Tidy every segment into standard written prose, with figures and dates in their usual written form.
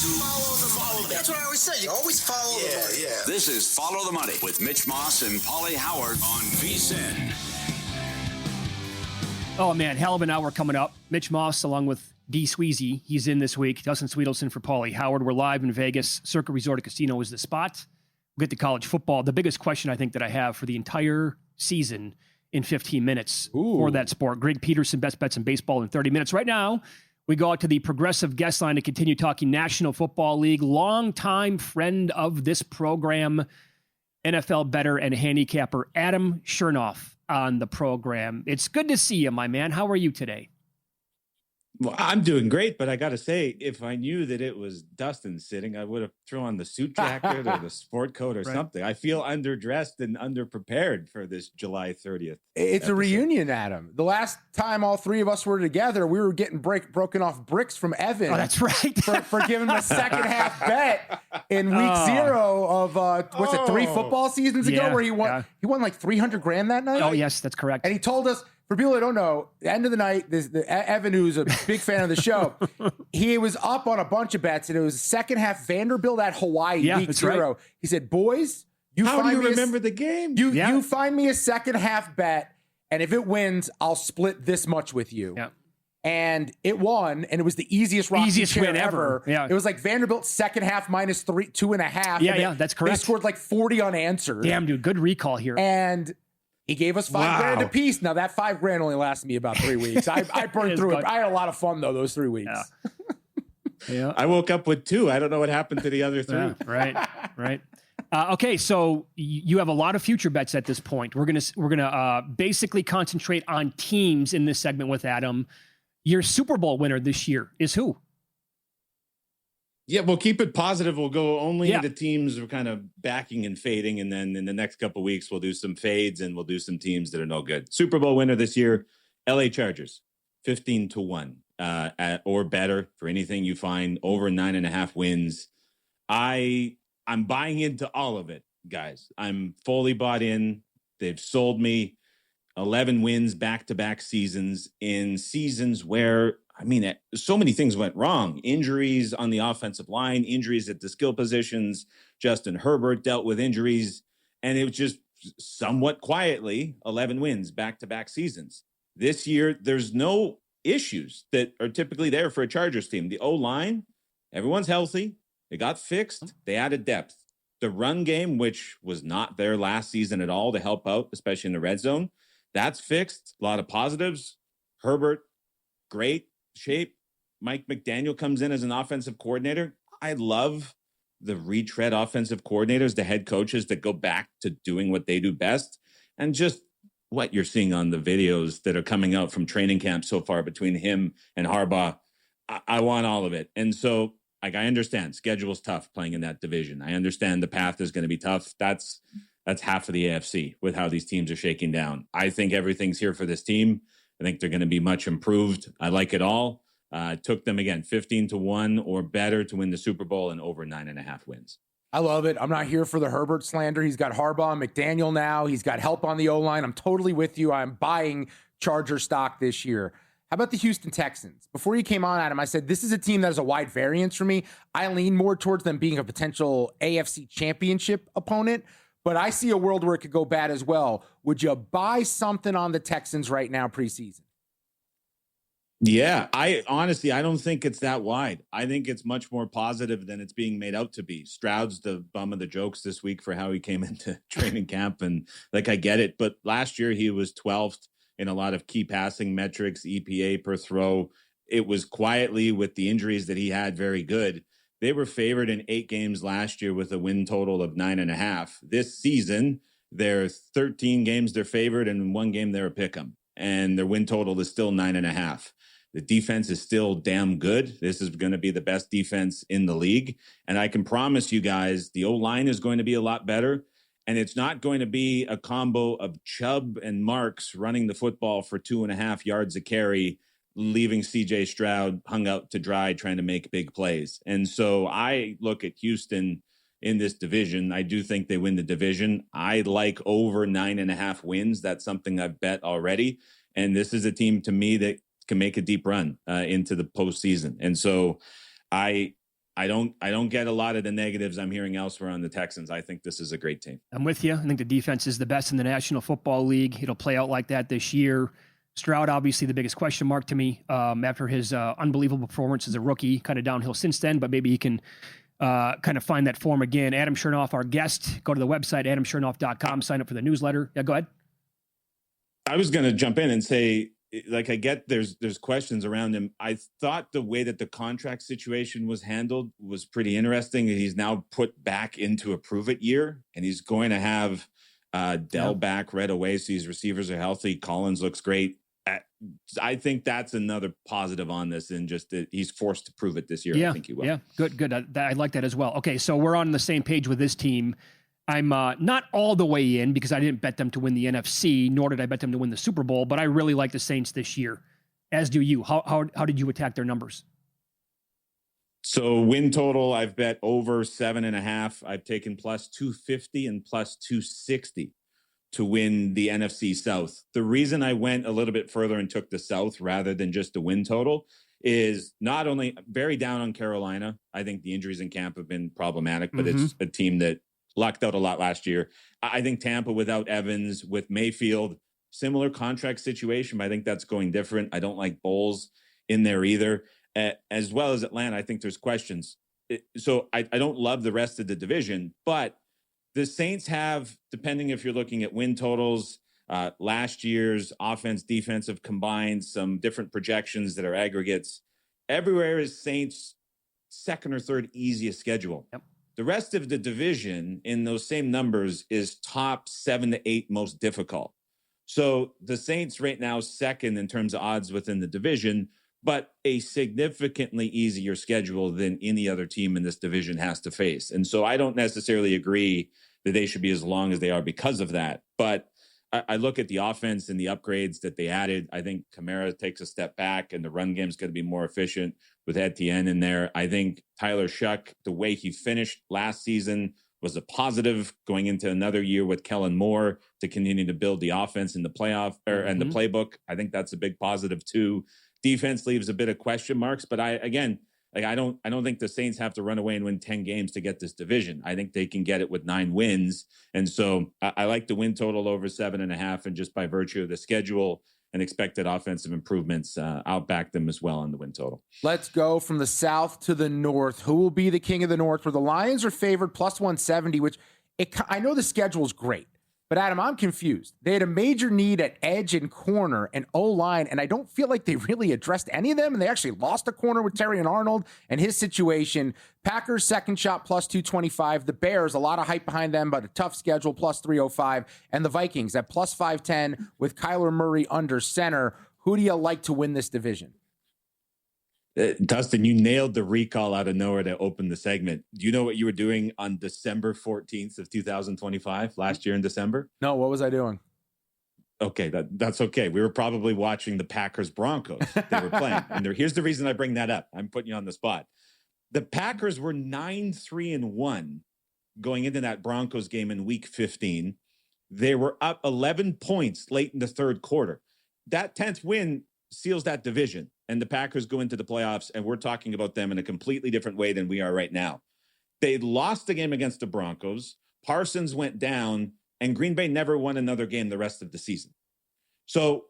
Follow. That's what I always say. You always follow the money. Yeah. This is Follow the Money with Mitch Moss and Paulie Howard on VSiN. Oh, man, hell of an hour coming up. Mitch Moss along with D. Sweezy. He's in this week. Dustin Swedelson for Paulie Howard. We're live in Vegas. Circa Resort and Casino is the spot. We'll get to college football. The biggest question I think that I have for the entire season in 15 minutes for that sport. Greg Peterson, best bets in baseball in 30 minutes. Right now, we go out to the progressive guest line to continue talking National Football League. Longtime friend of this program, NFL bettor and handicapper, Adam Chernoff on the program. It's good to see you, my man. How are you today? Well, I'm doing great, but I got to say, if I knew that it was Dustin sitting, I would have thrown on the suit jacket or the sport coat or something. I feel underdressed and underprepared for this July 30th. It's episode. A reunion, Adam. The last time all three of us were together, we were getting broken off bricks from Evan. Oh, that's right. for giving him a second half bet in week 0 of 3 football seasons ago, where he won like $300,000 that night. Oh, yes, that's correct. And he told us, for people that don't know, the end of the night, Evan, who's a big fan of the show, he was up on a bunch of bets, and it was second half Vanderbilt at Hawaii, week 0. Right. He said, boys, how do you remember the game? You find me a second half bet, and if it wins, I'll split this much with you. Yeah. And it won, and it was the easiest win ever. Yeah. It was like Vanderbilt second half minus 2.5. Yeah, that's correct. They scored like 40 unanswered. Damn, dude, good recall here. And he gave us $5,000 a piece. Now that $5,000 only lasted me about 3 weeks. I burned through it. I had a lot of fun though those 3 weeks. Yeah. I woke up with 2. I don't know what happened to the other 3. Yeah, right. Okay, so you have a lot of future bets at this point. We're gonna basically concentrate on teams in this segment with Adam. Your Super Bowl winner this year is who? Yeah, we'll keep it positive. We'll go only the teams we're kind of backing and fading, and then in the next couple of weeks we'll do some fades and we'll do some teams that are no good. Super Bowl winner this year, LA Chargers, 15-1 or better for anything you find over 9.5 wins. I'm buying into all of it, guys. I'm fully bought in. They've sold me 11 wins back-to-back seasons in seasons where, so many things went wrong. Injuries on the offensive line, injuries at the skill positions. Justin Herbert dealt with injuries, and it was just somewhat quietly 11 wins back-to-back seasons. This year, there's no issues that are typically there for a Chargers team. The O-line, everyone's healthy. They got fixed. They added depth. The run game, which was not there last season at all to help out, especially in the red zone, that's fixed. A lot of positives. Herbert, great shape. Mike McDaniel comes in as an offensive coordinator. I love the retread offensive coordinators, the head coaches that go back to doing what they do best. And just what you're seeing on the videos that are coming out from training camp so far between him and Harbaugh, I want all of it. And so, I understand schedule's tough playing in that division. I understand the path is going to be tough. That's half of the AFC with how these teams are shaking down. I think everything's here for this team. I think they're going to be much improved. I like it all. Took them again, 15-1 or better to win the Super Bowl and over 9.5 wins. I love it. I'm not here for the Herbert slander. He's got Harbaugh and McDaniel now. He's got help on the O-line. I'm totally with you. I'm buying Charger stock this year. How about the Houston Texans? Before you came on, Adam, I said this is a team that has a wide variance for me. I lean more towards them being a potential AFC championship opponent, but I see a world where it could go bad as well. Would you buy something on the Texans right now preseason? Yeah, I don't think it's that wide. I think it's much more positive than it's being made out to be. Stroud's the bum of the jokes this week for how he came into training camp, and I get it. But last year he was 12th in a lot of key passing metrics, EPA per throw. It was quietly, with the injuries that he had, very good. They were favored in 8 games last year with a win total of 9.5. This season, they're 13 games they're favored, and in 1 game they're a pick'em, and their win total is still 9.5. The defense is still damn good. This is going to be the best defense in the league. And I can promise you guys, the O-line is going to be a lot better. And it's not going to be a combo of Chubb and Marks running the football for 2.5 yards a carry, leaving CJ Stroud hung out to dry trying to make big plays. And so I look at Houston in this division. I do think they win the division. I like over 9.5 wins. That's something I've bet already. And this is a team to me that can make a deep run into the postseason. And so I I don't get a lot of the negatives I'm hearing elsewhere on the Texans. I think this is a great team. I'm with you. I think the defense is the best in the National Football League. It'll play out like that this year. Stroud, obviously the biggest question mark to me after his unbelievable performance as a rookie, kind of downhill since then, but maybe he can kind of find that form again. Adam Chernoff, our guest. Go to the website, adamchernoff.com, sign up for the newsletter. Yeah, go ahead. I was going to jump in and say, like, I get there's questions around him. I thought the way that the contract situation was handled was pretty interesting. He's now put back into a prove-it year, and he's going to have Dell back right away, so his receivers are healthy. Collins looks great. I think that's another positive on this, and just that he's forced to prove it this year. Yeah, I think he will. Yeah, good. I like that as well. Okay, so we're on the same page with this team. I'm not all the way in because I didn't bet them to win the NFC, nor did I bet them to win the Super Bowl, but I really like the Saints this year, as do you. How did you attack their numbers? So win total, I've bet over 7.5. I've taken plus 250 and plus 260 to win the NFC South. The reason I went a little bit further and took the South rather than just the win total is not only very down on Carolina. I think the injuries in camp have been problematic, but it's a team that lucked out a lot last year. I think Tampa without Evans, with Mayfield, similar contract situation, but I think that's going different. I don't like Bowles in there either. As well as Atlanta, I think there's questions. So I don't love the rest of the division, but the Saints have, depending if you're looking at win totals, last year's offense, defensive combined, some different projections that are aggregates. Everywhere is Saints' second or third easiest schedule. Yep. The rest of the division in those same numbers is top 7 to 8 most difficult. So the Saints right now second in terms of odds within the division, but a significantly easier schedule than any other team in this division has to face. And so I don't necessarily agree that they should be as long as they are because of that. But I look at the offense and the upgrades that they added. I think Kamara takes a step back and the run game is going to be more efficient with Etienne in there. I think Tyler Shuck, the way he finished last season was a positive going into another year with Kellen Moore to continue to build the offense in the playoff and the playbook. I think that's a big positive too. Defense leaves a bit of question marks, but I don't think the Saints have to run away and win 10 games to get this division. I think they can get it with 9 wins. And so I like the win total over 7.5, and just by virtue of the schedule and expected offensive improvements, I'll back them as well on the win total. Let's go from the South to the North. Who will be the king of the North? Where the Lions are favored plus 170, which I know the schedule is great. But Adam, I'm confused. They had a major need at edge and corner and O-line, and I don't feel like they really addressed any of them. And they actually lost a corner with Terry and Arnold and his situation. Packers second shot plus 225. The Bears, a lot of hype behind them, but a tough schedule plus 305. And the Vikings at plus 510 with Kyler Murray under center. Who do you like to win this division? Dustin, you nailed the recall out of nowhere to open the segment. Do you know what you were doing on December 14th of 2025, last year in December? No, what was I doing? Okay, that's okay. We were probably watching the Packers Broncos. They were playing. And here's the reason I bring that up. I'm putting you on the spot. The Packers were 9-3-1 going into that Broncos game in week 15. They were up 11 points late in the third quarter. That 10th win seals that division. And the Packers go into the playoffs, and we're talking about them in a completely different way than we are right now. They lost the game against the Broncos. Parsons went down, and Green Bay never won another game the rest of the season. So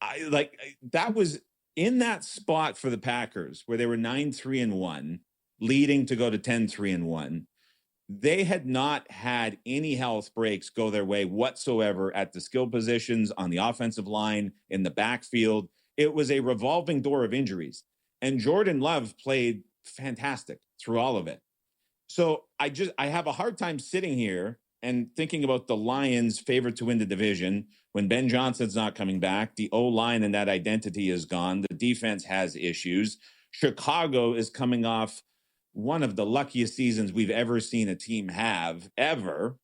that was in that spot for the Packers where they were 9-3-1, leading to go to 10-3-1. They had not had any health breaks go their way whatsoever at the skill positions, on the offensive line, in the backfield. It was a revolving door of injuries, and Jordan Love played fantastic through all of it. So I have a hard time sitting here and thinking about the Lions favored to win the division when Ben Johnson's not coming back. The O-line and that identity is gone. The defense has issues. Chicago is coming off one of the luckiest seasons we've ever seen a team have ever.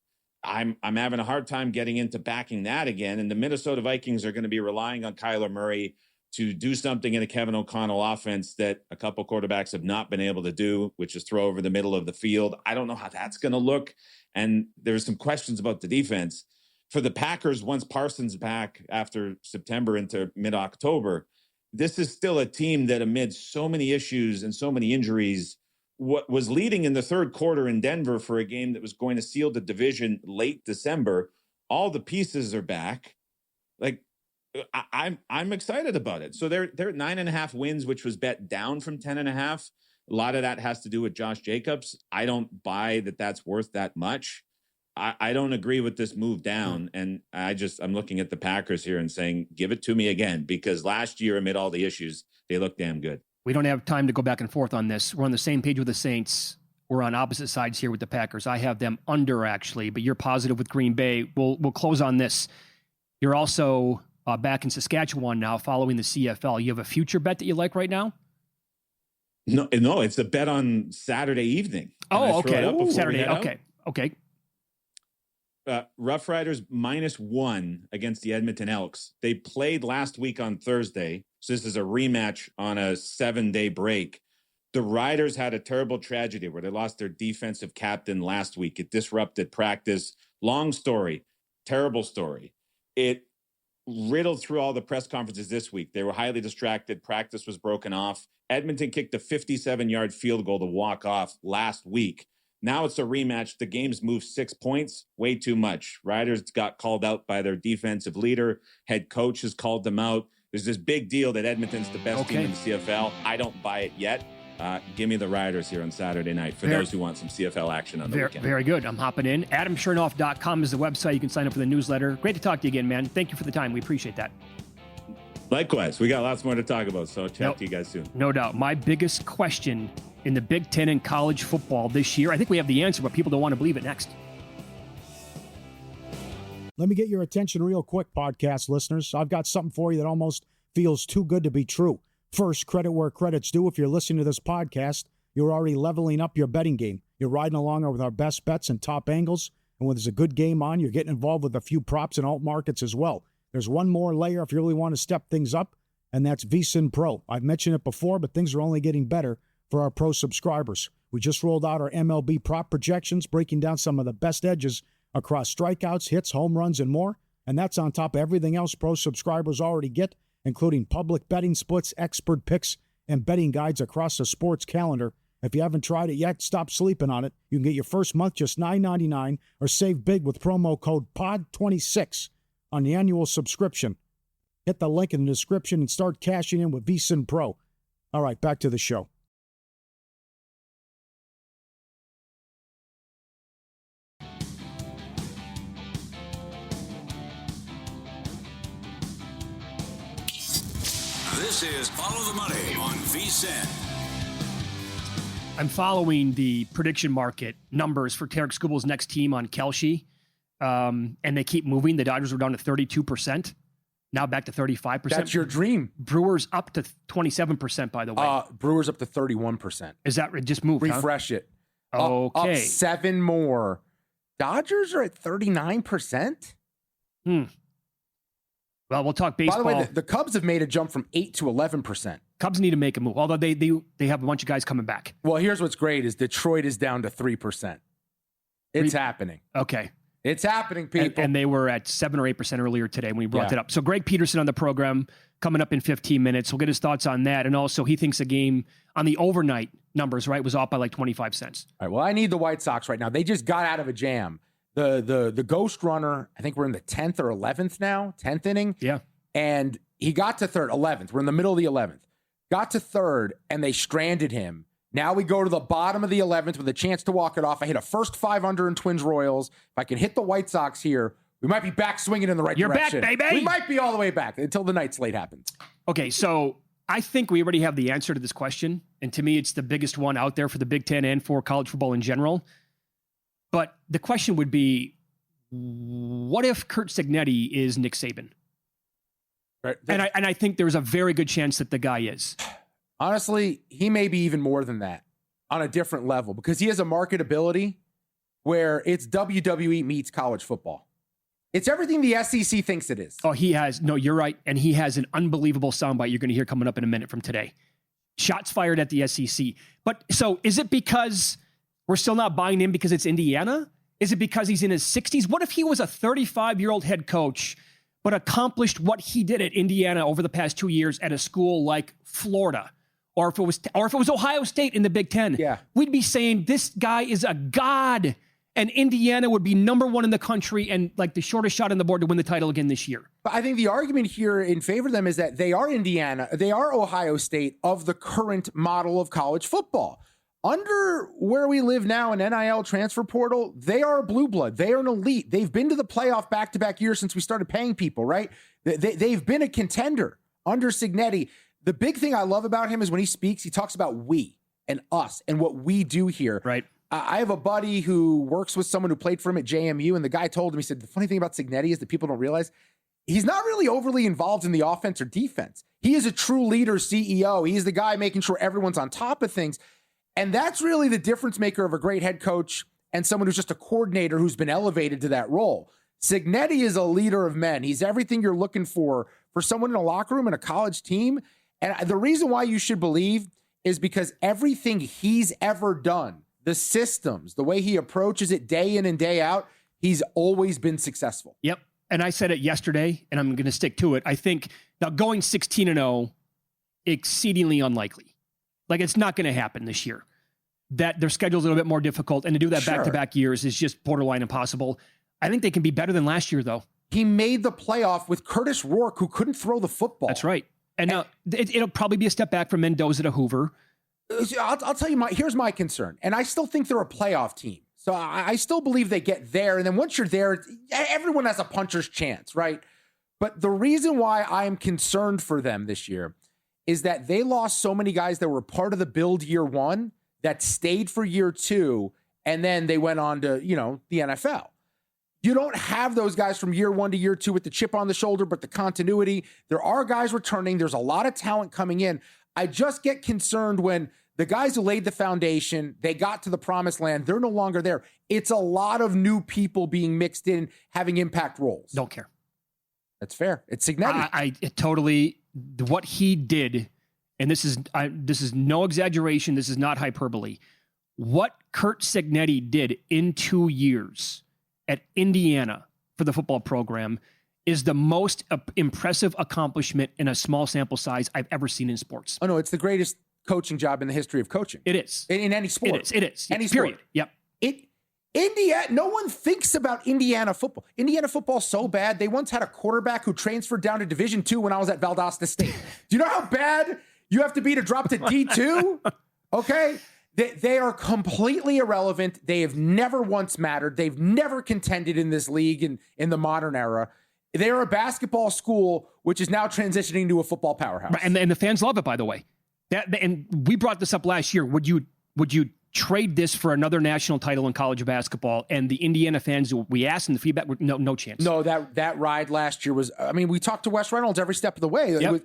I'm having a hard time getting into backing that again. And the Minnesota Vikings are going to be relying on Kyler Murray to do something in a Kevin O'Connell offense that a couple quarterbacks have not been able to do, which is throw over the middle of the field. I don't know how that's going to look. And there's some questions about the defense. For the Packers, once Parsons back after September into mid-October, this is still a team that amid so many issues and so many injuries what was leading in the third quarter in Denver for a game that was going to seal the division late December. All the pieces are back. Like, I'm excited about it. So they're at 9.5 wins, which was bet down from 10.5. A lot of that has to do with Josh Jacobs. I don't buy that that's worth that much. I don't agree with this move down. And I'm looking at the Packers here and saying, give it to me again, because last year, amid all the issues, they looked damn good. We don't have time to go back and forth on this. We're on the same page with the Saints. We're on opposite sides here with the Packers. I have them under, actually, but you're positive with Green Bay. We'll close on this. You're also back in Saskatchewan now following the CFL. You have a future bet that you like right now? No, it's a bet on Saturday evening. Oh, okay. Saturday. Okay. Rough Riders -1 against the Edmonton Elks. They played last week on Thursday, so this is a rematch on a 7-day break. The Riders had a terrible tragedy where they lost their defensive captain last week. It disrupted practice. Long story, terrible story. It riddled through all the press conferences this week. They were highly distracted. Practice was broken off. Edmonton kicked a 57-yard field goal to walk off last week. Now it's a rematch. The game's moved 6 points, way too much. Riders got called out by their defensive leader. Head coach has called them out. There's this big deal that Edmonton's the best team in the CFL. I don't buy it yet. Give me the Riders here on Saturday night for those who want some CFL action on the weekend. Very good. I'm hopping in. AdamChernoff.com is the website. You can sign up for the newsletter. Great to talk to you again, man. Thank you for the time. We appreciate that. Likewise. We got lots more to talk about, so I'll chat to you guys soon. No doubt. My biggest question in the Big Ten and college football this year, I think we have the answer, but people don't want to believe it. Next. Let me get your attention real quick, podcast listeners. I've got something for you that almost feels too good to be true. First, credit where credit's due. If you're listening to this podcast, you're already leveling up your betting game. You're riding along with our best bets and top angles. And when there's a good game on, you're getting involved with a few props and alt markets as well. There's one more layer if you really want to step things up, and that's VSiN Pro. I've mentioned it before, but things are only getting better for our pro subscribers. We just rolled out our MLB prop projections, breaking down some of the best edges across strikeouts, hits, home runs, and more. And that's on top of everything else pro subscribers already get, including public betting splits, expert picks, and betting guides across the sports calendar. If you haven't tried it yet, stop sleeping on it. You can get your first month just $9.99 or save big with promo code POD26 on the annual subscription. Hit the link in the description and start cashing in with VSiN Pro. All right, back to the show. This is Follow the Money on VSiN. I'm following the prediction market numbers for Tarek Skubal's next team on Kelce, and they keep moving. The Dodgers were down to 32%, now back to 35%. That's your dream. Brewers up to 27%, by the way. Brewers up to 31%. Is that it? Just moved, Refresh it. Okay. Up 7 more. Dodgers are at 39%? Well, we'll talk baseball. By the way, the Cubs have made a jump from 8 to 11%. Cubs need to make a move, although they have a bunch of guys coming back. Well, here's what's great is Detroit is down to 3%. It's happening. Okay. It's happening, people. And they were at 7 or 8% earlier today when we brought it up. So Greg Peterson on the program coming up in 15 minutes. We'll get his thoughts on that. And also he thinks the game on the overnight numbers, right, was off by like 25 cents. All right. Well, I need the White Sox right now. They just got out of a jam. The ghost runner, I think we're in the 10th or 11th now, 10th inning. Yeah. And he got to 11th. We're in the middle of the 11th. Got to 3rd, and they stranded him. Now we go to the bottom of the 11th with a chance to walk it off. I hit a first 5 under in Twins Royals. If I can hit the White Sox here, we might be back swinging in the right direction. You're back, baby. We might be all the way back until the night slate happens. Okay, so I think we already have the answer to this question. And to me, it's the biggest one out there for the Big Ten and for college football in general. But the question would be, what if Curt Cignetti is Nick Saban? Right. And I think there's a very good chance that the guy is. Honestly, he may be even more than that on a different level because he has a marketability where it's WWE meets college football. It's everything the SEC thinks it is. Oh, he has. No, you're right. And he has an unbelievable soundbite you're going to hear coming up in a minute from today. Shots fired at the SEC. But so is it because we're still not buying in because it's Indiana? Is it because he's in his 60s? What if he was a 35-year-old head coach but accomplished what he did at Indiana over the past 2 years at a school like Florida or if it was Ohio State in the Big Ten, we'd be saying this guy is a god, and Indiana would be number one in the country and like the shortest shot on the board to win the title again this year. But I think the argument here in favor of them is that they are Indiana, they are Ohio State of the current model of college football. Under where we live now in NIL transfer portal, they are a blue blood. They are an elite. They've been to the playoff back-to-back years since we started paying people, right? They've been a contender under Cignetti. The big thing I love about him is when he speaks, he talks about we and us and what we do here. Right. I have a buddy who works with someone who played for him at JMU, and the guy told him, he said, the funny thing about Cignetti is that people don't realize he's not really overly involved in the offense or defense. He is a true leader, CEO. He's the guy making sure everyone's on top of things. And that's really the difference maker of a great head coach and someone who's just a coordinator who's been elevated to that role. Cignetti is a leader of men. He's everything you're looking for someone in a locker room and a college team. And the reason why you should believe is because everything he's ever done, the systems, the way he approaches it day in and day out, he's always been successful. Yep. And I said it yesterday, and I'm going to stick to it. I think now going 16-0, exceedingly unlikely. Like, it's not going to happen this year. That their schedule's a little bit more difficult, and to do that back-to-back years is just borderline impossible. I think they can be better than last year, though. He made the playoff with Curtis Rourke, who couldn't throw the football. That's right. And now it'll probably be a step back from Mendoza to Hoover. I'll tell you, here's my concern. And I still think they're a playoff team. So I still believe they get there. And then once you're there, everyone has a puncher's chance, right? But the reason why I'm concerned for them this year is that they lost so many guys that were part of the build year one that stayed for year two, and then they went on to, the NFL. You don't have those guys from year one to year two with the chip on the shoulder, but the continuity. There are guys returning. There's a lot of talent coming in. I just get concerned when the guys who laid the foundation, they got to the promised land, they're no longer there. It's a lot of new people being mixed in, having impact roles. Don't care. That's fair. It's Cignetti. I totally, what he did, and this is no exaggeration, this is not hyperbole. What Curt Cignetti did in 2 years at Indiana for the football program is the most impressive accomplishment in a small sample size I've ever seen in sports. Oh, no, it's the greatest coaching job in the history of coaching. It is. In any sport. It is. Any period. Sport. Yep. Indiana, no one thinks about Indiana football. Indiana football so bad. They once had a quarterback who transferred down to Division II when I was at Valdosta State. Do you know how bad you have to be to drop to D2? Okay. They are completely irrelevant. They have never once mattered. They've never contended in this league in the modern era. They are a basketball school, which is now transitioning to a football powerhouse. Right, and the fans love it, by the way. And we brought this up last year. Would you trade this for another national title in college basketball? And the Indiana fans, we asked, and the feedback were no chance. No, that ride last year was, we talked to Wes Reynolds every step of the way. Yep.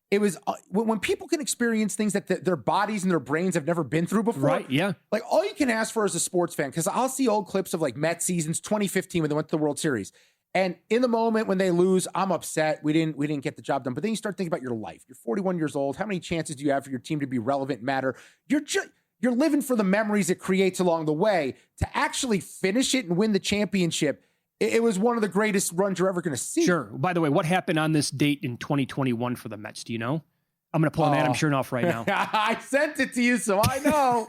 It was when people can experience things that their bodies and their brains have never been through before. Right, yeah. Like, all you can ask for as a sports fan, because I'll see old clips of like Mets seasons 2015 when they went to the World Series. And in the moment when they lose, I'm upset. We didn't get the job done. But then you start thinking about your life. You're 41 years old. How many chances do you have for your team to be relevant, matter? You're living for the memories it creates along the way. To actually finish it and win the championship, it was one of the greatest runs you're ever going to see. Sure. By the way, what happened on this date in 2021 for the Mets? Do you know? I'm going to pull an Adam Chernoff right now. I sent it to you, so I know.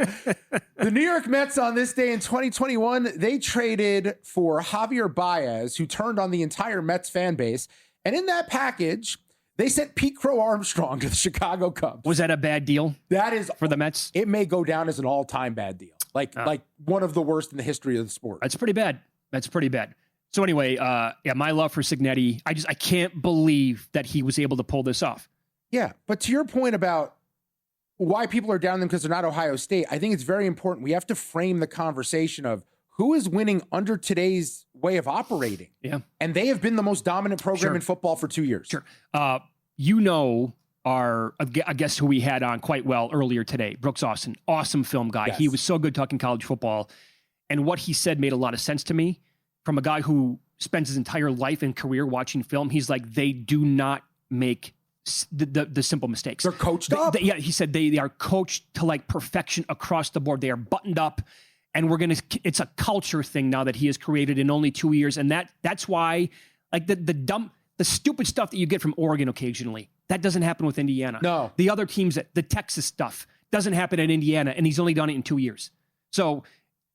The New York Mets on this day in 2021, they traded for Javier Baez, who turned on the entire Mets fan base. And in that package, they sent Pete Crow Armstrong to the Chicago Cubs. Was that a bad deal? That is for the Mets. It may go down as an all-time bad deal. Like one of the worst in the history of the sport. That's pretty bad. So anyway, my love for Cignetti, I can't believe that he was able to pull this off. Yeah, but to your point about why people are down on them because they're not Ohio State, I think it's very important. We have to frame the conversation of who is winning under today's way of operating. Yeah. And they have been the most dominant program in football for 2 years. Sure. A guest who we had on quite well earlier today, Brooks Austin, awesome film guy. Yes. He was so good talking college football. And what he said made a lot of sense to me from a guy who spends his entire life and career watching film. He's like, they do not make the simple mistakes. They're coached up. He said they are coached to like perfection across the board. They are buttoned up, and it's a culture thing now that he has created in only 2 years. And that's why like the stupid stuff that you get from Oregon occasionally, That doesn't happen with Indiana. No. The other teams, the Texas stuff, doesn't happen in Indiana, and he's only done it in 2 years. So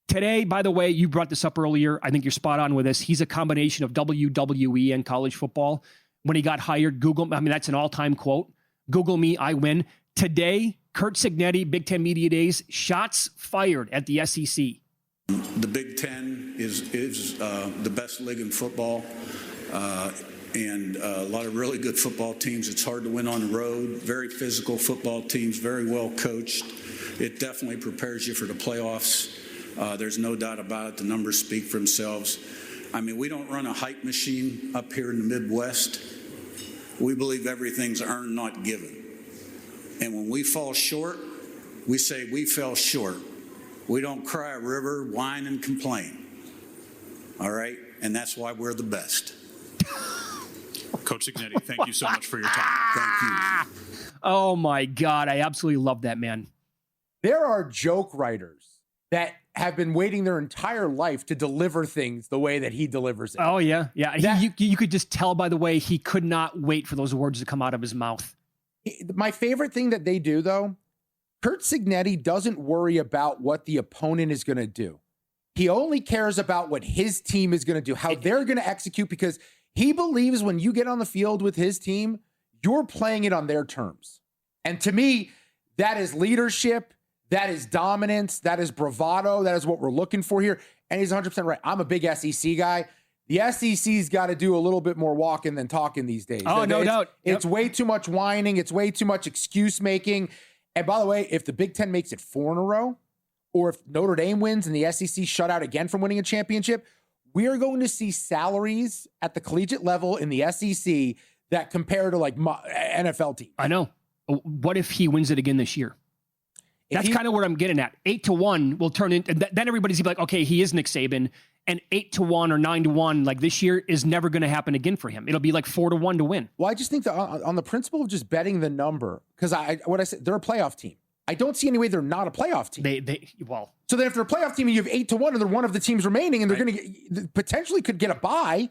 today, by the way, you brought this up earlier. I think you're spot on with this. He's a combination of WWE and college football. When he got hired, that's an all-time quote. Google me, I win. Today, Curt Cignetti, Big Ten Media Days, shots fired at the SEC. The Big Ten is the best league in football, and a lot of really good football teams. It's hard to win on the road. Very physical football teams, very well coached. It definitely prepares you for the playoffs. There's no doubt about it. The numbers speak for themselves. I mean, we don't run a hype machine up here in the Midwest. We believe everything's earned, not given. And when we fall short, we say we fell short. We don't cry a river, whine, and complain. All right? And that's why we're the best. Coach Cignetti, thank you so much for your time. Thank you. Oh, my God. I absolutely love that, man. There are joke writers that have been waiting their entire life to deliver things the way that he delivers it. Oh, yeah. Yeah. You could just tell, by the way, he could not wait for those words to come out of his mouth. My favorite thing that they do, though, Curt Cignetti doesn't worry about what the opponent is going to do. He only cares about what his team is going to do, how they're going to execute, because he believes when you get on the field with his team, you're playing it on their terms. And to me, that is leadership. That is dominance. That is bravado. That is what we're looking for here. And he's 100% right. I'm a big SEC guy. The SEC's got to do a little bit more walking than talking these days. Oh, no doubt. It's way too much whining. It's way too much excuse making. And by the way, if the Big Ten makes it 4 in a row, or if Notre Dame wins and the SEC shut out again from winning a championship, we are going to see salaries at the collegiate level in the SEC that compare to like NFL teams. I know. What if he wins it again this year? That's kind of where I'm getting at. 8-1 will turn into, then everybody's gonna be like, okay, he is Nick Saban, and 8-1 or 9-1 like this year is never going to happen again for him. It'll be like 4-1 to win. Well, I just think that on the principle of just betting the number, because what I said, they're a playoff team. I don't see any way they're not a playoff team. So then if they're a playoff team and you have 8-1 and they're one of the teams remaining and they're going to potentially could get a bye,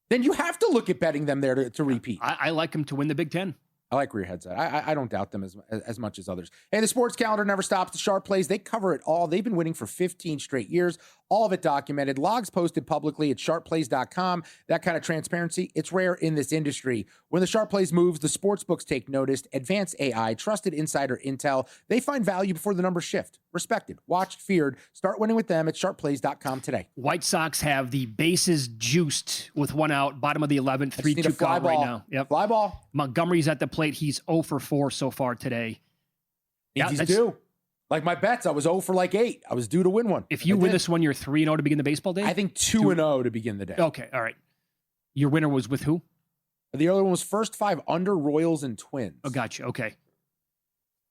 then you have to look at betting them there to repeat. I like them to win the Big Ten. I like where your head's at. I don't doubt them as much as others. And the sports calendar never stops. The sharp plays, they cover it all. They've been winning for 15 straight years. All of it documented. Logs posted publicly at sharpplays.com. That kind of transparency, it's rare in this industry. When the sharp plays moves, the sports books take notice. Advanced AI, trusted insider intel. They find value before the numbers shift. Respected, watched, feared. Start winning with them at sharpplays.com today. White Sox have the bases juiced with one out, bottom of the 11th, 3-2 count right now. Yep. Fly ball. Montgomery's at the plate. He's 0 for 4 so far today. Yeah, he's due. Like my bets, I was 0 for like 8. I was due to win one. If you win this one, you're 3-0 to begin the baseball day? I think 2-0 to begin the day. Okay, all right. Your winner was with who? The other one was first 5 under Royals and Twins. Oh, gotcha. Okay.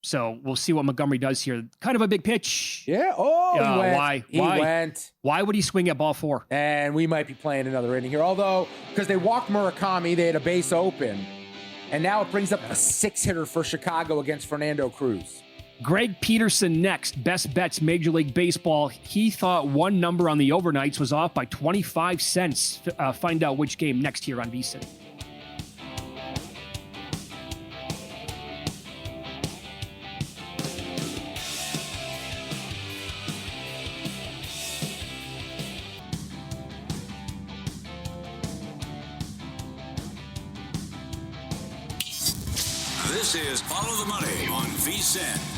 So we'll see what Montgomery does here. Kind of a big pitch. Yeah. Oh, he went. Why? He went. Why would he swing at ball 4? And we might be playing another inning here. Although, because they walked Murakami, they had a base open. And now it brings up a 6-hitter for Chicago against Fernando Cruz. Greg Peterson next. Best bets, Major League Baseball. He thought one number on the overnights was off by 25 cents. Find out which game next here on VSiN. This is Follow the Money on VSiN.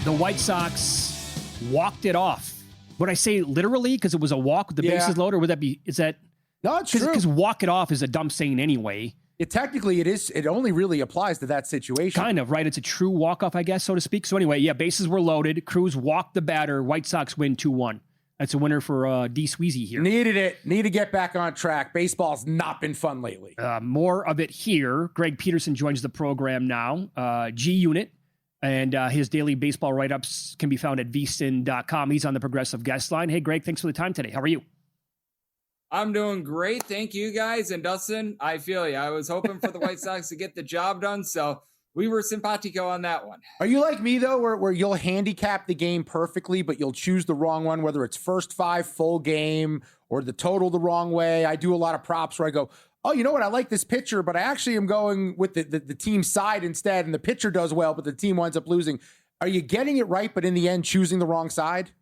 The White Sox walked it off. Would I say literally because it was a walk with the bases loaded? Or would that be, is that? No, it's true. Because walk it off is a dumb saying anyway. Technically, it is. It only really applies to that situation. Kind of, right? It's a true walk-off, I guess, so to speak. So anyway, yeah, bases were loaded. Cruz walked the batter. White Sox win 2-1. That's a winner for D. Sweezy here. Needed it. Need to get back on track. Baseball's not been fun lately. More of it here. Greg Peterson joins the program now. G Unit. And his daily baseball write-ups can be found at vsin.com. He's on the Progressive Guest Line. Hey, Greg, thanks for the time today. How are you? I'm doing great. Thank you, guys. And Dustin, I feel you. I was hoping for the White Sox to get the job done, so we were simpatico on that one. Are you like me, though, where you'll handicap the game perfectly, but you'll choose the wrong one, whether it's first 5 full game or the total the wrong way? I do a lot of props where I go, oh, you know what? I like this pitcher, but I actually am going with the team side instead. And the pitcher does well, but the team winds up losing. Are you getting it right, but in the end, choosing the wrong side?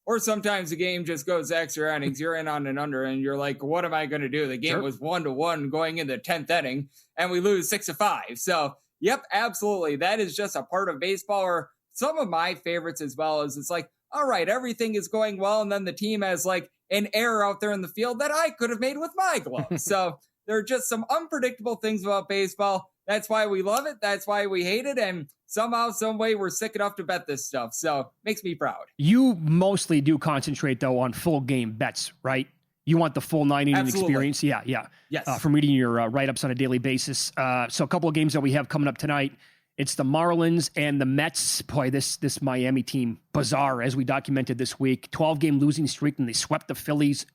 Or sometimes the game just goes extra innings. You're in on an under, and you're like, what am I going to do? The game was 1-1 going in the 10th inning, and we lose 6-5. So, yep, absolutely. That is just a part of baseball. Or some of my favorites as well is it's like, all right, everything is going well, and then the team has like an error out there in the field that I could have made with my glove. So there are just some unpredictable things about baseball. That's why we love it. That's why we hate it. And somehow, some way, we're sick enough to bet this stuff. So makes me proud. You mostly do concentrate, though, on full game bets, right? You want the full 9-inning experience. Yeah. Yes. From reading your write-ups on a daily basis. So a couple of games that we have coming up tonight. It's the Marlins and the Mets. Boy, this Miami team, bizarre, as we documented this week. 12-game losing streak, and they swept the Phillies.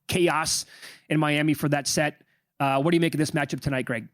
Chaos in Miami for that set. What do you make of this matchup tonight, Greg?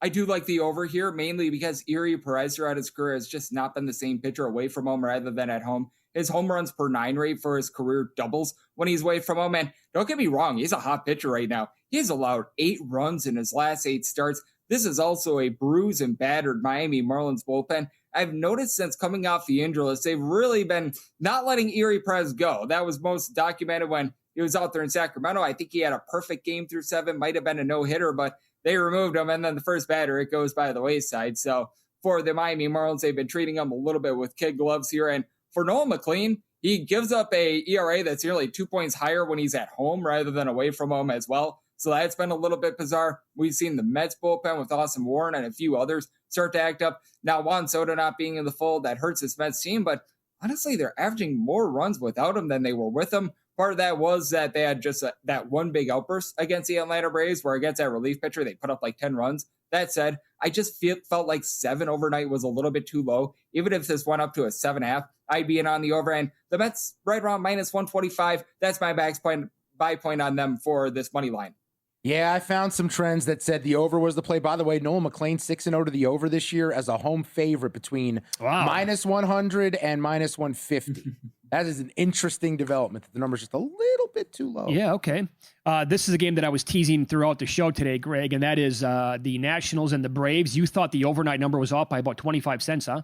I do like the over here, mainly because Erie Perez throughout his career has just not been the same pitcher away from home rather than at home. His home runs per 9 rate for his career doubles when he's away from home. And don't get me wrong, he's a hot pitcher right now. He's allowed 8 runs in his last 8 starts. This is also a bruised and battered Miami Marlins bullpen. I've noticed since coming off the injury list, they've really been not letting Erie Perez go. That was most documented when he was out there in Sacramento. I think he had a perfect game through 7, might have been a no-hitter, but they removed him, and then the first batter, it goes by the wayside. So for the Miami Marlins, they've been treating him a little bit with kid gloves here. And for Noel McLean, he gives up a ERA that's nearly 2 points higher when he's at home rather than away from home as well. So that's been a little bit bizarre. We've seen the Mets bullpen with Austin Warren and a few others start to act up. Now Juan Soto not being in the fold, that hurts this Mets team, but honestly, they're averaging more runs without him than they were with him. Part of that was that they had just that one big outburst against the Atlanta Braves, where against that relief pitcher, they put up like 10 runs. That said, I just felt like 7 overnight was a little bit too low. Even if this went up to a 7.5, I'd be in on the over. And the Mets right around minus 125. That's my buy point on them for this money line. Yeah, I found some trends that said the over was the play. By the way, Noel McLean 6-0 to the over this year as a home favorite between minus 100 and minus 150. That is an interesting development. The number's just a little bit too low. Yeah, okay. This is a game that I was teasing throughout the show today, Greg, and that is the Nationals and the Braves. You thought the overnight number was off by about 25 cents, huh?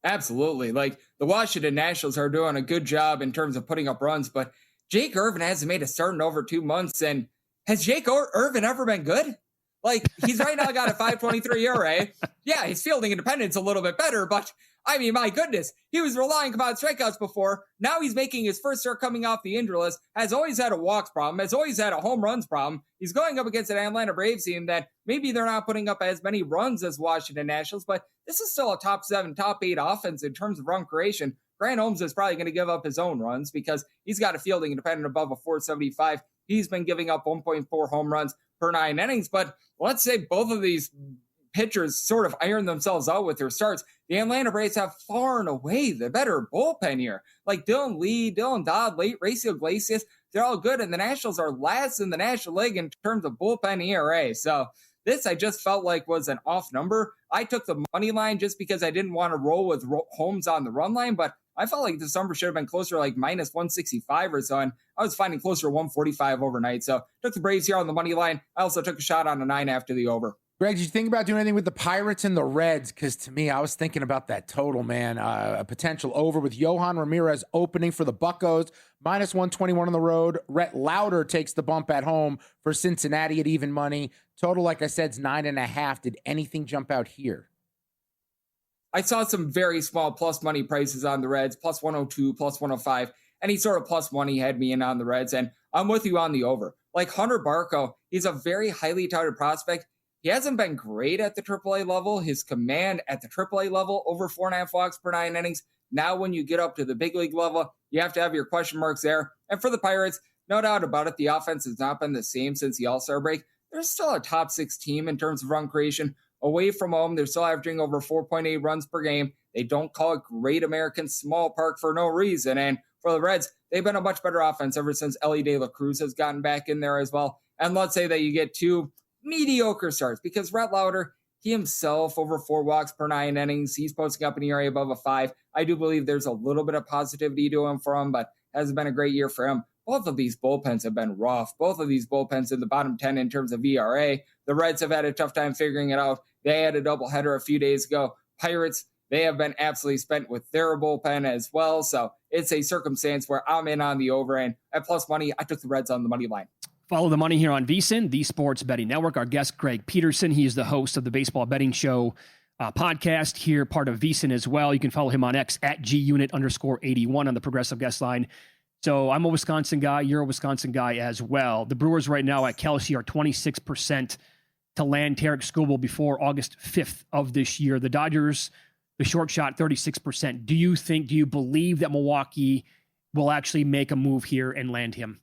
Absolutely. Like, the Washington Nationals are doing a good job in terms of putting up runs, but Jake Irvin hasn't made a start in over 2 months, and has Jake Irvin ever been good? Like, he's right now got a 5.23 ERA. Yeah, his fielding independence a little bit better, but I mean, my goodness, he was relying upon strikeouts before. Now he's making his first start coming off the injury list, has always had a walks problem, has always had a home runs problem. He's going up against an Atlanta Braves team that maybe they're not putting up as many runs as Washington Nationals, but this is still a top 7, top 8 offense in terms of run creation. Grant Holmes is probably going to give up his own runs because he's got a fielding independent above a 475. He's been giving up 1.4 home runs per 9 innings, but let's say both of these pitchers sort of iron themselves out with their starts. The Atlanta Braves have far and away the better bullpen here. Like Dylan Lee, Dylan Dodd, Raciel Iglesias, they're all good, and the Nationals are last in the National League in terms of bullpen ERA. So this I just felt like was an off number. I took the money line just because I didn't want to roll with Holmes on the run line, but I felt like this number should have been closer to like minus 165 or so, and I was finding closer to 145 overnight. So took the Braves here on the money line. I also took a shot on a 9 after the over. Greg, did you think about doing anything with the Pirates and the Reds? Because to me, I was thinking about that total, man. A potential over with Yohan Ramirez opening for the Buccos, minus 121 on the road. Rhett Lauder takes the bump at home for Cincinnati at even money. Total, like I said, is 9.5. Did anything jump out here? I saw some very small plus money prices on the Reds, plus 102, plus 105. Any sort of plus money had me in on the Reds, and I'm with you on the over. Like Hunter Barco, he's a very highly touted prospect. He hasn't been great at the AAA level. His command at the AAA level, over 4.5 walks per 9 innings. Now when you get up to the big league level, you have to have your question marks there. And for the Pirates, no doubt about it, the offense has not been the same since the All-Star break. They're still a top 6 team in terms of run creation. Away from home, they're still averaging over 4.8 runs per game. They don't call it Great American Small Park for no reason. And for the Reds, they've been a much better offense ever since Ellie De La Cruz has gotten back in there as well. And let's say that you get 2 mediocre starts because Rhett Lauder, he himself over 4 walks per 9 innings. He's posting up an ERA above a 5. I do believe there's a little bit of positivity to him for him, but hasn't been a great year for him. both of these bullpens have been rough. Both of these bullpens in the bottom 10 in terms of ERA. The Reds have had a tough time figuring it out. They had a doubleheader a few days ago. Pirates, they have been absolutely spent with their bullpen as well. So it's a circumstance where I'm in on the over, and at plus money, I took the Reds on the money line. Follow the money here on VSiN, the Sports Betting Network. Our guest, Greg Peterson, he is the host of the Baseball Betting Show podcast here, part of VSiN as well. You can follow him on X at @GUnit_81 on the Progressive Guest Line. So I'm a Wisconsin guy. You're a Wisconsin guy as well. The Brewers right now at Kelsey are 26% to land Tarek Skubal before August 5th of this year. The Dodgers, the short shot, 36%. Do you believe that Milwaukee will actually make a move here and land him?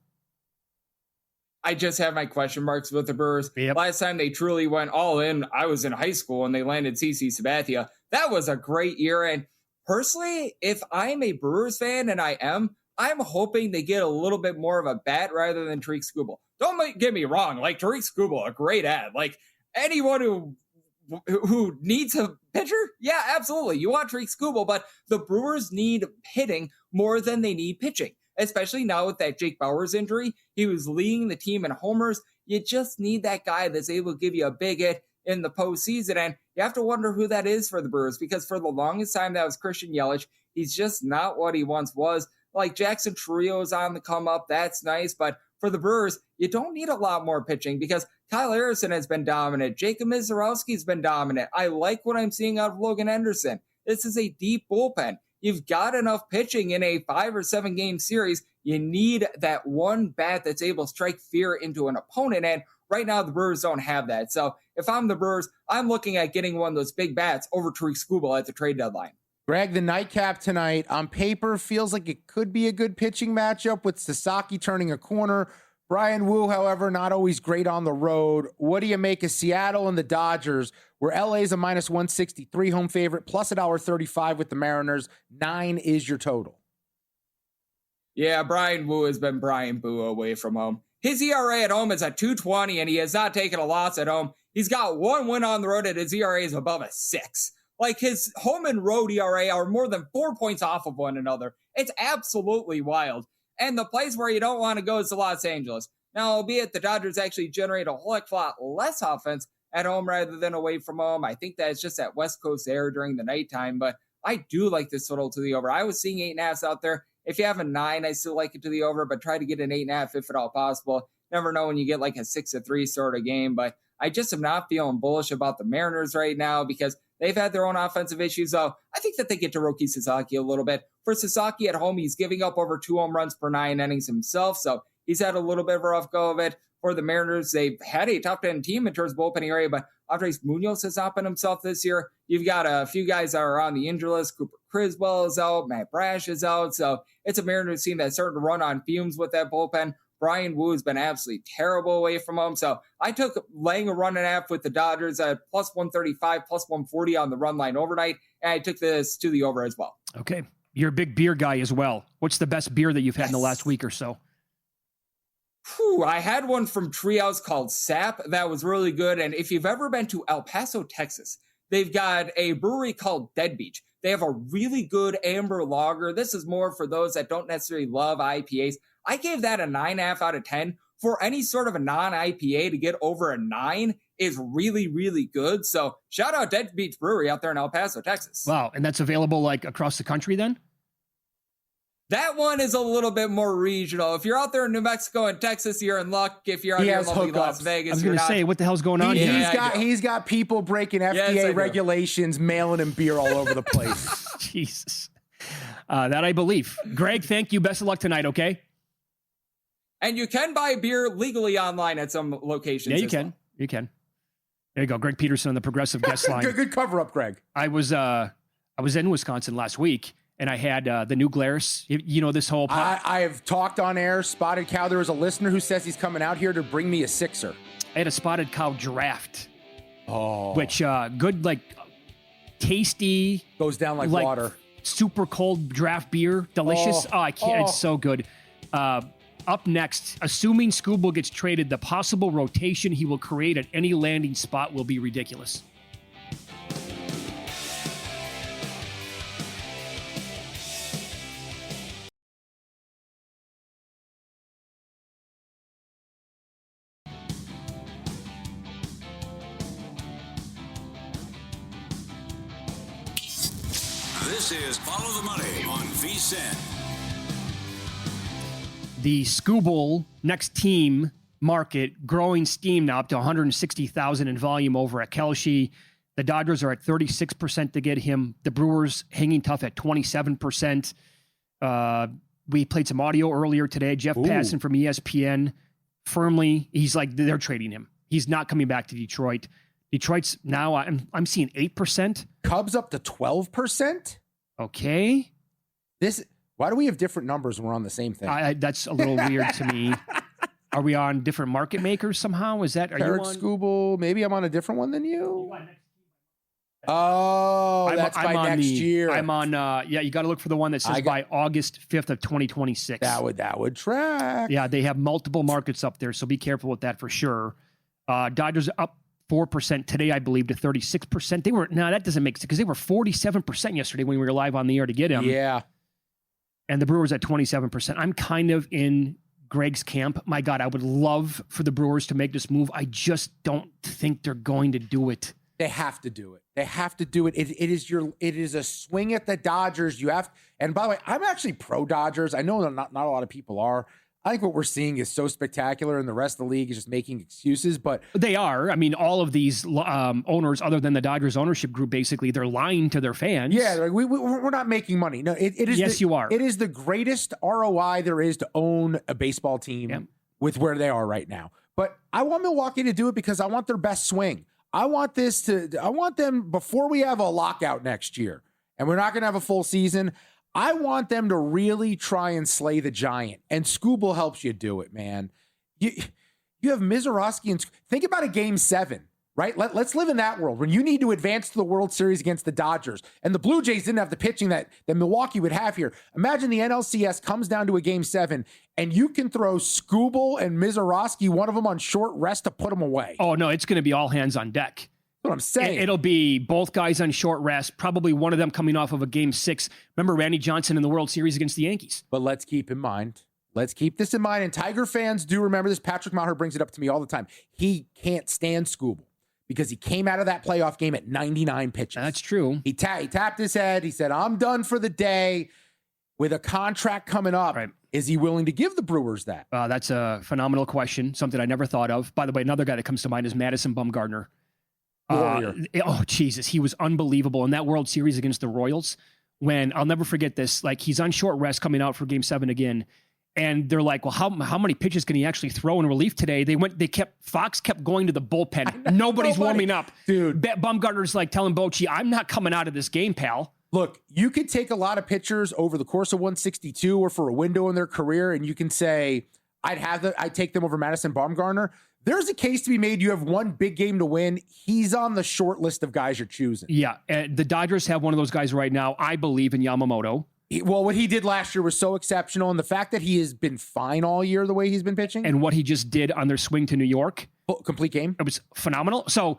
I just have my question marks with the Brewers. Yep. Last time they truly went all in, I was in high school and they landed CC Sabathia. That was a great year. And personally, if I'm a Brewers fan, and I'm hoping they get a little bit more of a bat rather than Tariq Skubal. Don't get me wrong. Like, Tariq Skubal, a great ad. Like, anyone who needs a pitcher, yeah, absolutely. You want Tariq Skubal, but the Brewers need hitting more than they need pitching, especially now with that Jake Bauers injury. He was leading the team in homers. You just need that guy that's able to give you a big hit in the postseason, and you have to wonder who that is for the Brewers, because for the longest time that was Christian Yelich. He's just not what he once was. Like, Jackson Trujillo's on the come up. That's nice. But for the Brewers, you don't need a lot more pitching because Kyle Harrison has been dominant. Jacob Mizorowski's been dominant. I like what I'm seeing out of Logan Henderson. This is a deep bullpen. You've got enough pitching in a 5 or 7 game series. You need that one bat that's able to strike fear into an opponent. And right now, the Brewers don't have that. So if I'm the Brewers, I'm looking at getting one of those big bats over Tariq Skubal at the trade deadline. Greg, the nightcap tonight on paper feels like it could be a good pitching matchup with Sasaki turning a corner. Brian Wu, however, not always great on the road. What do you make of Seattle and the Dodgers, where LA's a minus 163 home favorite, plus $1.35 with the Mariners? 9 is your total. Yeah, Brian Wu has been Brian Boo away from home. His ERA at home is at 2.20, and he has not taken a loss at home. He's got 1 win on the road, and his ERA is above a 6. Like, his home and road ERA are more than 4 points off of one another. It's absolutely wild. And the place where you don't want to go is to Los Angeles. Now, albeit the Dodgers actually generate a whole heck of a lot less offense at home rather than away from home. I think that's just that West Coast air during the nighttime, but I do like this total to the over. I was seeing 8.5s out there. If you have a 9, I still like it to the over, but try to get an 8.5 if at all possible. Never know when you get like a 6-3 sort of game, but I just am not feeling bullish about the Mariners right now because they've had their own offensive issues, though. I think that they get to Roki Sasaki a little bit. For Sasaki at home, he's giving up over 2 home runs per 9 innings himself, so he's had a little bit of a rough go of it. For the Mariners, they've had a top 10 team in terms of bullpen area, but Andres Munoz has not been himself this year. You've got a few guys that are on the injury list. Cooper Criswell is out. Matt Brash is out. So it's a Mariners team that's starting to run on fumes with that bullpen. Brian Wu has been absolutely terrible away from home. So I took laying a 1.5 with the Dodgers at plus 135, plus 140 on the run line overnight. And I took this to the over as well. Okay. You're a big beer guy as well. What's the best beer that you've had in the last week or so? I had one from Treehouse called Sap. That was really good. And if you've ever been to El Paso, Texas, they've got a brewery called Dead Beach. They have a really good amber lager. This is more for those that don't necessarily love IPAs. I gave that a 9.5 out of 10. For any sort of a non-IPA to get over a 9 is really, really good. So shout out Dead Beach Brewery out there in El Paso, Texas. Wow. And that's available like across the country then? That one is a little bit more regional. If you're out there in New Mexico and Texas, you're in luck. If you're out here in lovely Las Vegas, I was going to say, what the hell's going on here? He's got people breaking FDA regulations, mailing him beer all over the place. Jesus. That I believe. Greg, thank you. Best of luck tonight, okay? And you can buy beer legally online at some locations. Yeah, you can. Well. You can. There you go. Greg Peterson on the Progressive Guest Line. Good cover up, Greg. I was in Wisconsin last week, and I had the new Glarus. You know, this whole... I have talked on air, Spotted Cow. There was a listener who says he's coming out here to bring me a sixer. I had a Spotted Cow draft. Oh. Which, good, like, tasty... Goes down like water. Super cold draft beer. Delicious. Oh I can't. It's so good. Up next, assuming Skubal gets traded, the possible rotation he will create at any landing spot will be ridiculous. This is Follow the Money on VSiN. The Scooble next team market growing steam now up to 160,000 in volume over at Kelce. The Dodgers are at 36% to get him. The Brewers hanging tough at 27%. We played some audio earlier today. Jeff Passan from ESPN firmly, he's like, they're trading him. He's not coming back to Detroit. Detroit's now, I'm seeing 8%. Cubs up to 12%. Okay. Why do we have different numbers when we're on the same thing? That's a little weird to me. Are we on different market makers somehow? Are Eric you on Scooble? Maybe I'm on a different one than you. Oh, that's by next year. I'm on. You got to look for the one that says by August 5th of 2026. That would track. Yeah, they have multiple markets up there, so be careful with that for sure. Dodgers up 4% today, I believe, to 36%. That doesn't make sense because they were 47% yesterday when we were live on the air to get him. Yeah. And the Brewers at 27%. I'm kind of in Greg's camp. My God, I would love for the Brewers to make this move. I just don't think they're going to do it. They have to do it. They have to do it. It is a swing at the Dodgers. And by the way, I'm actually pro Dodgers. I know that not a lot of people are. I think what we're seeing is so spectacular, and the rest of the league is just making excuses. But they are. I mean, all of these owners, other than the Dodgers ownership group, basically, they're lying to their fans. Yeah, we're not making money. No, it is. Yes, you are. It is the greatest ROI there is to own a baseball team with where they are right now. But I want Milwaukee to do it because I want their best swing. I want them before we have a lockout next year, and we're not going to have a full season. I want them to really try and slay the giant, and Scooble helps you do it, man. You have Mizorowski, and think about a Game 7, right? Let's live in that world when you need to advance to the World Series against the Dodgers, and the Blue Jays didn't have the pitching that Milwaukee would have here. Imagine the NLCS comes down to a Game 7, and you can throw Scooble and Mizorowski, one of them on short rest to put them away. Oh, no, it's going to be all hands on deck. What I'm saying. It'll be both guys on short rest, probably one of them coming off of a Game 6. Remember Randy Johnson in the World Series against the Yankees? But let's keep this in mind. And Tiger fans do remember this. Patrick Maher brings it up to me all the time. He can't stand Scooble because he came out of that playoff game at 99 pitches. That's true. He tapped his head. He said, I'm done for the day. With a contract coming up, Is he willing to give the Brewers that? That's a phenomenal question, something I never thought of. By the way, another guy that comes to mind is Madison Bumgarner. Jesus, he was unbelievable in that World Series against the Royals. When I'll never forget this, like he's on short rest coming out for Game 7 again, and they're like, "Well, how many pitches can he actually throw in relief today?" Fox kept going to the bullpen. Nobody's warming up, dude. Bumgarner's like telling Bochy, "I'm not coming out of this game, pal." Look, you could take a lot of pitchers over the course of 162 or for a window in their career, and you can say, I'd take them over Madison Bumgarner. There's a case to be made. You have one big game to win. He's on the short list of guys you're choosing. Yeah, the Dodgers have one of those guys right now. I believe in Yamamoto. What he did last year was so exceptional, and the fact that he has been fine all year the way he's been pitching. And what he just did on their swing to New York. Complete game. It was phenomenal. So,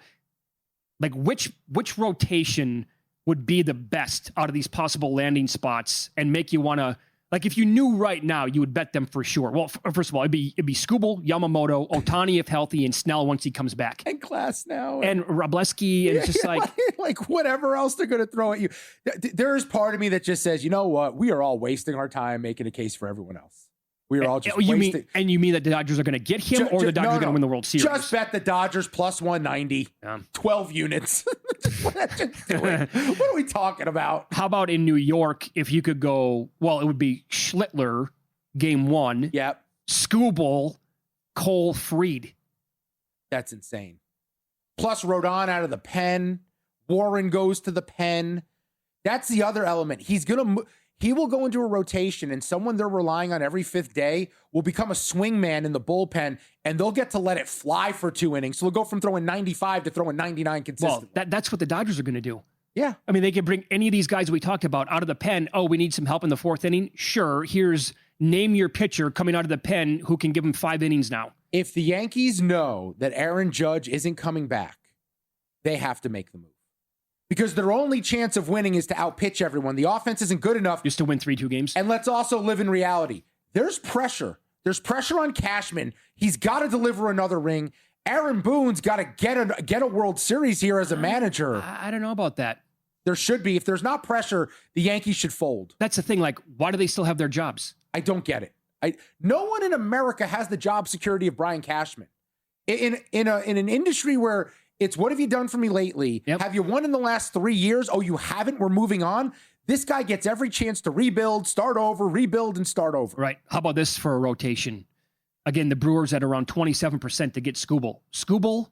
like, which rotation would be the best out of these possible landing spots and make you want to, like, if you knew right now, you would bet them for sure. Well, first of all, it'd be Scooble, Yamamoto, Ohtani if healthy, and Snell once he comes back. And Glass now. And Robleski, and just like whatever else they're going to throw at you. There is part of me that just says, you know what? We are all wasting our time making a case for everyone else. We are all just wasting. You mean that the Dodgers are going to get him, or the Dodgers are going to win the World Series? Just bet the Dodgers plus 190, 12 units. What are we talking about? How about in New York, if you could go, well, it would be Schlittler, Game 1. Yep. Scooble, Cole, Fried. That's insane. Plus Rodon out of the pen. Warren goes to the pen. That's the other element. He will go into a rotation, and someone they're relying on every fifth day will become a swing man in the bullpen, and they'll get to let it fly for 2 innings. So they'll go from throwing 95 to throwing 99 consistently. Well, that's what the Dodgers are going to do. Yeah. I mean, they can bring any of these guys we talked about out of the pen. Oh, we need some help in the 4th inning. Sure. Here's name your pitcher coming out of the pen who can give him 5 innings now. If the Yankees know that Aaron Judge isn't coming back, they have to make the move. Because their only chance of winning is to outpitch everyone. The offense isn't good enough. Just to win 3-2 games. And let's also live in reality. There's pressure. There's pressure on Cashman. He's got to deliver another ring. Aaron Boone's got to get a World Series here as a manager. I don't know about that. There should be. If there's not pressure, the Yankees should fold. That's the thing. Like, why do they still have their jobs? I don't get it. No one in America has the job security of Brian Cashman. In an industry where it's what have you done for me lately? Yep. Have you won in the last 3 years? Oh, you haven't? We're moving on. This guy gets every chance to rebuild, start over, rebuild, and start over. Right. How about this for a rotation? Again, the Brewers at around 27% to get Skubal. Skubal,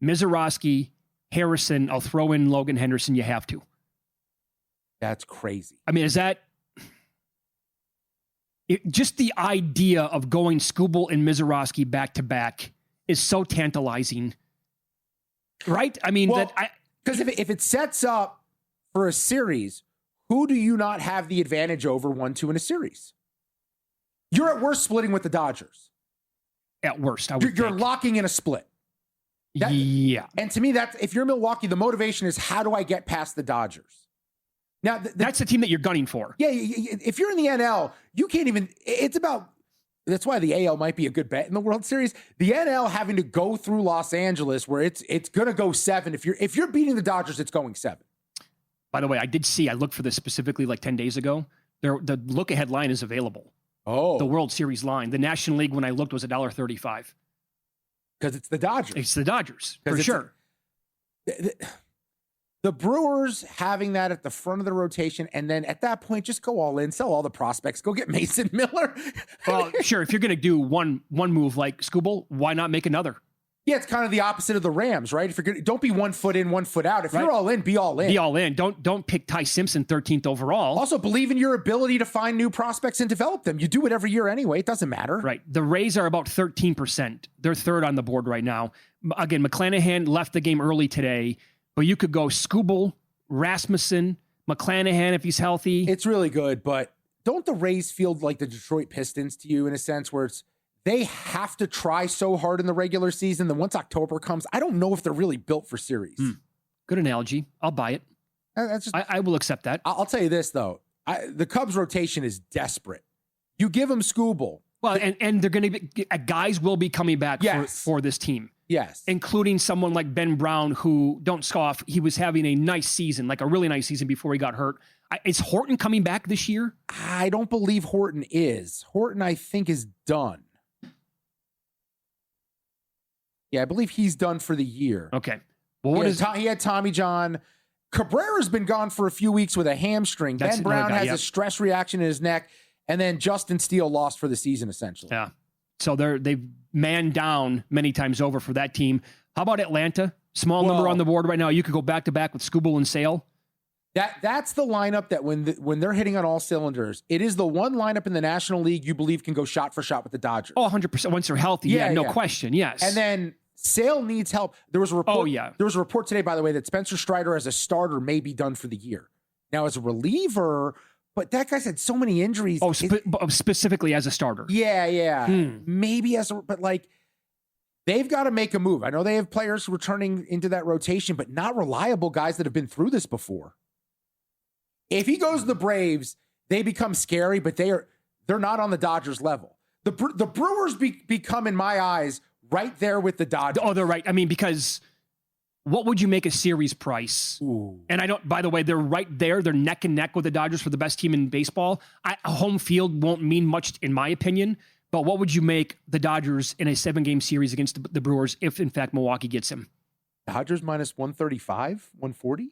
Mizorowski, Harrison. I'll throw in Logan Henderson. You have to. That's crazy. I mean, is that... just the idea of going Skubal and Mizorowski back-to-back is so tantalizing. Right? I mean, because if it sets up for a series, who do you not have the advantage over 1-2 in a series? You're at worst splitting with the Dodgers. At worst, I would You're locking in a split. Yeah. And to me, if you're Milwaukee, the motivation is how do I get past the Dodgers? Now, that's the team that you're gunning for. Yeah, if you're in the NL, you can't even, it's about, that's why the AL might be a good bet in the World Series. The NL having to go through Los Angeles where it's going to go 7. If you're beating the Dodgers, it's going 7. By the way, I looked for this specifically like 10 days ago. The look-ahead line is available. Oh. The World Series line. The National League, when I looked, was $1.35. Because it's the Dodgers. It's the Dodgers, for sure. The Brewers having that at the front of the rotation, and then at that point, just go all in, sell all the prospects, go get Mason Miller. Well, sure. If you're going to do one move like Skubal, why not make another? Yeah, it's kind of the opposite of the Rams, right? If you're don't be 1 foot in, 1 foot out. If you're all in, be all in. Be all in. Don't pick Ty Simpson 13th overall. Also, believe in your ability to find new prospects and develop them. You do it every year anyway. It doesn't matter. Right. The Rays are about 13%. They're third on the board right now. Again, McClanahan left the game early today, but you could go Skubal, Rasmussen, McClanahan if he's healthy. It's really good, but don't the Rays feel like the Detroit Pistons to you in a sense where they have to try so hard in the regular season that once October comes, I don't know if they're really built for series. Good analogy. I'll buy it. I will accept that. I'll tell you this, though. The Cubs rotation is desperate. You give them Skubal. Well, and they're going to be, guys will be coming back for this team. Yes. Including someone like Ben Brown, who, don't scoff, he was having a nice season, like a really nice season before he got hurt. Is Horton coming back this year? I don't believe Horton is. Horton, I think, is done. Yeah, I believe he's done for the year. Okay. Well, he had Tommy John. Cabrera's been gone for a few weeks with a hamstring. Ben Brown has a stress reaction in his neck. And then Justin Steele lost for the season, essentially. Yeah. So they've manned down many times over for that team. How about Atlanta? Small number on the board right now. You could go back-to-back with Skubal and Sale. That's the lineup that when they're hitting on all cylinders, it is the one lineup in the National League you believe can go shot for shot with the Dodgers. Oh, 100%. Once they're healthy, no question, yes. And then Sale needs help. There was a report. There was a report today, by the way, that Spencer Strider as a starter may be done for the year. Now, as a reliever, but that guy's had so many injuries. Oh, specifically as a starter. Yeah. Maybe but like, they've got to make a move. I know they have players returning into that rotation, but not reliable guys that have been through this before. If he goes to the Braves, they become scary, but they're not on the Dodgers level. The Brewers become, in my eyes, right there with the Dodgers. Oh, they're right. I mean, because what would you make a series price? Ooh. And by the way, they're right there. They're neck and neck with the Dodgers for the best team in baseball. Home field won't mean much, in my opinion. But what would you make the Dodgers in a 7-game series against the Brewers if, in fact, Milwaukee gets him? Dodgers minus 135, 140?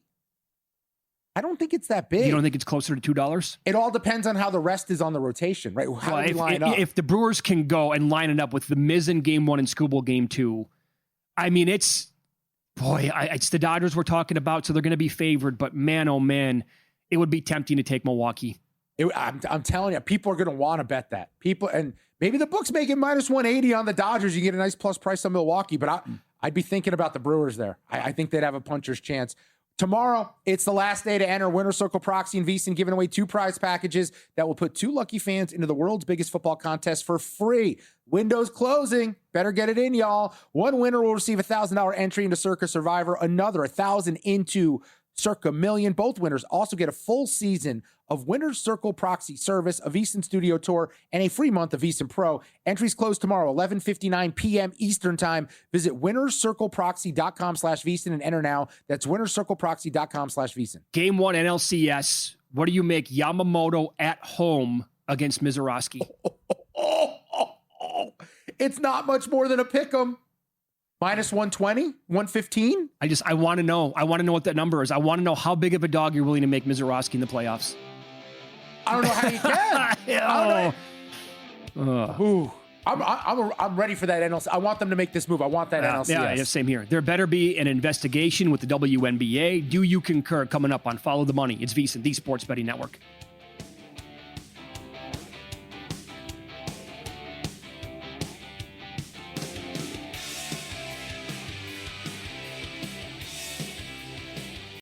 I don't think it's that big. You don't think it's closer to $2? It all depends on how the rest is on the rotation, right? How do we line up? If the Brewers can go and line it up with the Miz in Game 1 and Skubal Game 2, I mean, it's the Dodgers we're talking about, so they're going to be favored. But man, oh man, it would be tempting to take Milwaukee. I'm telling you, people are going to want to bet that. And maybe the books make it minus 180 on the Dodgers. You get a nice plus price on Milwaukee, but I'd be thinking about the Brewers there. I think they'd have a puncher's chance. Tomorrow, it's the last day to enter. Winner Circle Proxy and VSiN giving away 2 prize packages that will put 2 lucky fans into the world's biggest football contest for free. Windows closing. Better get it in, y'all. One winner will receive $1,000 entry into Circa Survivor. Another $1,000 into Circa Million. Both winners also get a full season of Winner's Circle Proxy service, a VSiN Studio Tour, and a free month of VSiN Pro. Entries close tomorrow, 11:59 p.m. Eastern Time. Visit winnerscircleproxy.com/VSiN and enter now. That's winnerscircleproxy.com/VSiN. Game 1 NLCS. What do you make Yamamoto at home against Mizorowski? It's not much more than a pick'em. Minus 120, 115. I want to know. I want to know what that number is. I want to know how big of a dog you're willing to make Mizorowski in the playoffs. I don't know how you can. I don't know. I'm ready for that NLC. I want them to make this move. I want that NLCS. Yeah, same here. There better be an investigation with the WNBA. Do you concur? Coming up on Follow the Money. It's VSiN, the Sports Betting Network.